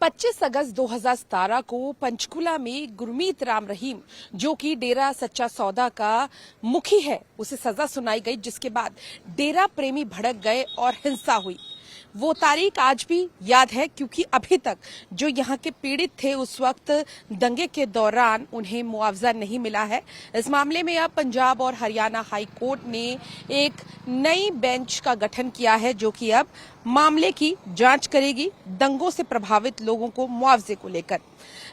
25 अगस्त 2017 को पंचकुला में गुरमीत राम रहीम, जो कि डेरा सच्चा सौदा का मुखी है, उसे सजा सुनाई गई, जिसके बाद डेरा प्रेमी भड़क गए और हिंसा हुई। वो तारीख आज भी याद है, क्योंकि अभी तक जो यहाँ के पीड़ित थे उस वक्त दंगे के दौरान उन्हें मुआवजा नहीं मिला है। इस मामले में अब पंजाब और हरियाणा हाई कोर्ट ने एक नई बेंच का गठन किया है, जो कि अब मामले की जांच करेगी दंगों से प्रभावित लोगों को मुआवजे को लेकर।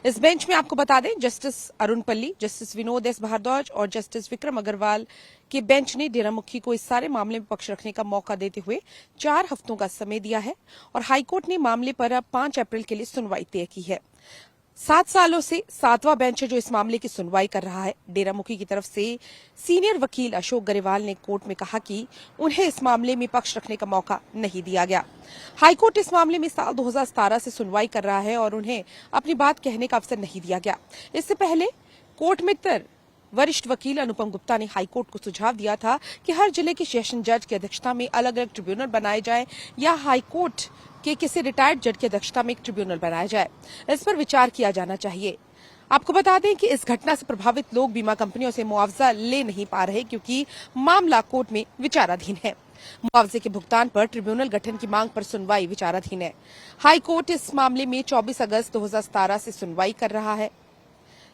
इस बेंच में आपको बता दें, जस्टिस अरुण पल्ली, जस्टिस विनोद एस भारद्वाज और जस्टिस विक्रम अग्रवाल के बेंच ने डेरा मुखी को इस सारे मामले में पक्ष रखने का मौका देते हुए 4 हफ्तों का समय दिया है और हाईकोर्ट ने मामले पर अब 5 अप्रैल के लिए सुनवाई तय की है। 7 सालों से 7वां बेंच है जो इस मामले की सुनवाई कर रहा है। डेरा मुखी की तरफ से सीनियर वकील अशोक गरेवाल ने कोर्ट में कहा कि उन्हें इस मामले में पक्ष रखने का मौका नहीं दिया गया। हाईकोर्ट इस मामले में साल 2017 से सुनवाई कर रहा है और उन्हें अपनी बात कहने का अवसर नहीं दिया गया। इससे पहले कोर्ट मित्र वरिष्ठ वकील अनुपम गुप्ता ने हाईकोर्ट को सुझाव दिया था कि हर जिले के सेशन जज की अध्यक्षता में अलग अलग ट्रिब्यूनल बनाए जाए या हाईकोर्ट के किसी रिटायर्ड जज की अध्यक्षता में एक ट्रिब्यूनल बनाया जाए। इस पर विचार किया जाना चाहिए। आपको बता दें कि इस घटना से प्रभावित लोग बीमा कंपनियों से मुआवजा ले नहीं पा रहे, क्योंकि मामला कोर्ट में विचाराधीन है। मुआवजे के भुगतान पर ट्रिब्यूनल गठन की मांग पर सुनवाई विचाराधीन है। हाईकोर्ट इस मामले में 24 अगस्त 2017 से सुनवाई कर रहा है।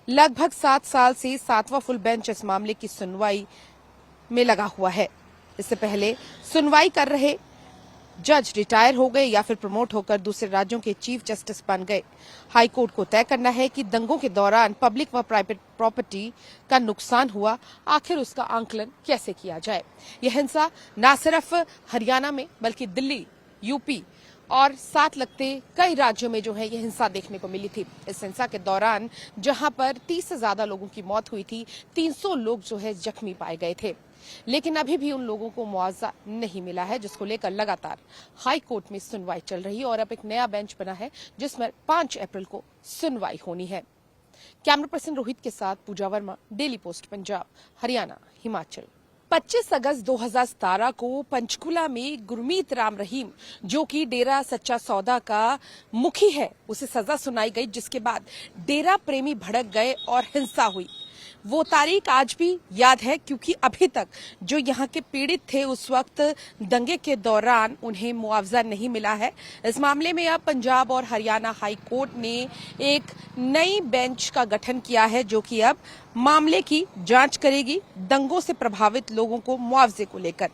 लगभग 7 साल से 7वां फुल बेंच इस मामले की सुनवाई में लगा हुआ है। इससे पहले सुनवाई कर रहे जज रिटायर हो गए या फिर प्रमोट होकर दूसरे राज्यों के चीफ जस्टिस बन गए। हाईकोर्ट को तय करना है कि दंगों के दौरान पब्लिक व प्राइवेट प्रॉपर्टी का नुकसान हुआ, आखिर उसका आंकलन कैसे किया जाए। यह हिंसा न सिर्फ हरियाणा में बल्कि दिल्ली, यूपी और साथ लगते कई राज्यों में जो है ये हिंसा देखने को मिली थी। इस हिंसा के दौरान जहां पर 30 से ज्यादा लोगों की मौत हुई थी, 300 लोग जो है जख्मी पाए गए थे, लेकिन अभी भी उन लोगों को मुआवजा नहीं मिला है, जिसको लेकर लगातार हाई कोर्ट में सुनवाई चल रही है और अब एक नया बेंच बना है जिसमें 5 अप्रैल को सुनवाई होनी है। कैमरा पर्सन रोहित के साथ पूजा वर्मा, डेली पोस्ट पंजाब, हरियाणा, हिमाचल। 25 अगस्त 2017 को पंचकुला में गुरमीत राम रहीम, जो कि डेरा सच्चा सौदा का मुखी है, उसे सजा सुनाई गई, जिसके बाद डेरा प्रेमी भड़क गए और हिंसा हुई। वो तारीख आज भी याद है, क्योंकि अभी तक जो यहाँ के पीड़ित थे उस वक्त दंगे के दौरान उन्हें मुआवजा नहीं मिला है। इस मामले में अब पंजाब और हरियाणा हाई कोर्ट ने एक नई बेंच का गठन किया है, जो कि अब मामले की जांच करेगी दंगों से प्रभावित लोगों को मुआवजे को लेकर।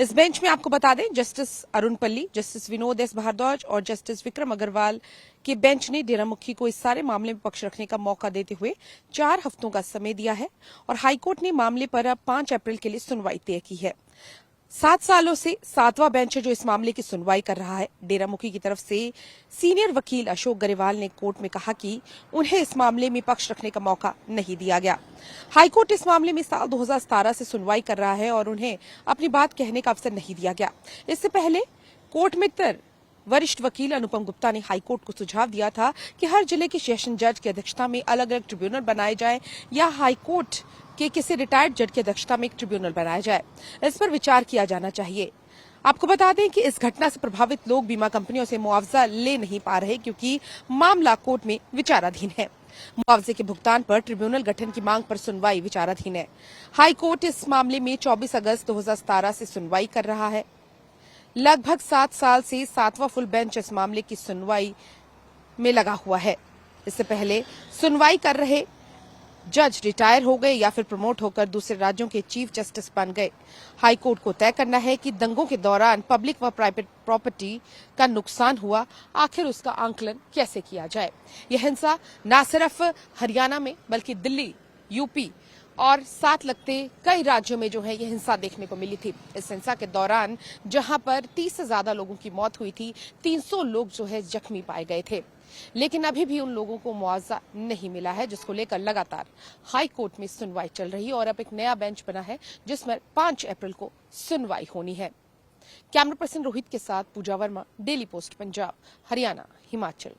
इस बेंच में आपको बता दें, जस्टिस अरुण पल्ली, जस्टिस विनोद एस भारद्वाज और जस्टिस विक्रम अग्रवाल के बेंच ने डेरा मुखी को इस सारे मामले में पक्ष रखने का मौका देते हुए 4 हफ्तों का समय दिया है और हाईकोर्ट ने मामले पर अब 5 अप्रैल के लिए सुनवाई तय की है। 7 सालों से 7वां बेंच है जो इस मामले की सुनवाई कर रहा है। डेरा मुखी की तरफ से सीनियर वकील अशोक गरेवाल ने कोर्ट में कहा कि उन्हें इस मामले में पक्ष रखने का मौका नहीं दिया गया। हाईकोर्ट इस मामले में साल 2017 से सुनवाई कर रहा है और उन्हें अपनी बात कहने का अवसर नहीं दिया गया। इससे पहले कोर्ट मित्र वरिष्ठ वकील अनुपम गुप्ता ने हाईकोर्ट को सुझाव दिया था कि हर जिले के सेशन जज की अध्यक्षता में अलग अलग ट्रिब्यूनल बनाए जाए या हाईकोर्ट के किसी रिटायर्ड जज की अध्यक्षता में एक ट्रिब्यूनल बनाया जाए। इस पर विचार किया जाना चाहिए। आपको बता दें कि इस घटना से प्रभावित लोग बीमा कंपनियों से मुआवजा ले नहीं पा रहे, क्योंकि मामला कोर्ट में विचाराधीन है। मुआवजे के भुगतान पर ट्रिब्यूनल गठन की मांग पर सुनवाई विचाराधीन है। हाईकोर्ट इस मामले में 24 अगस्त 2017 से सुनवाई कर रहा है। लगभग 7 साल से 7वां फुल बेंच इस मामले की सुनवाई में लगा हुआ है। इससे पहले सुनवाई कर रहे जज रिटायर हो गए या फिर प्रमोट होकर दूसरे राज्यों के चीफ जस्टिस बन गए। हाईकोर्ट को तय करना है कि दंगों के दौरान पब्लिक व प्राइवेट प्रॉपर्टी का नुकसान हुआ, आखिर उसका आंकलन कैसे किया जाए। यह हिंसा न सिर्फ हरियाणा में बल्कि दिल्ली, यूपी और साथ लगते कई राज्यों में जो है ये हिंसा देखने को मिली थी। इस हिंसा के दौरान जहां पर 30 से ज्यादा लोगों की मौत हुई थी, 300 लोग जो है जख्मी पाए गए थे, लेकिन अभी भी उन लोगों को मुआवजा नहीं मिला है, जिसको लेकर लगातार हाई कोर्ट में सुनवाई चल रही है और अब एक नया बेंच बना है जिसमें 5 अप्रैल को सुनवाई होनी है। कैमरा पर्सन रोहित के साथ पूजा वर्मा, डेली पोस्ट पंजाब, हरियाणा, हिमाचल।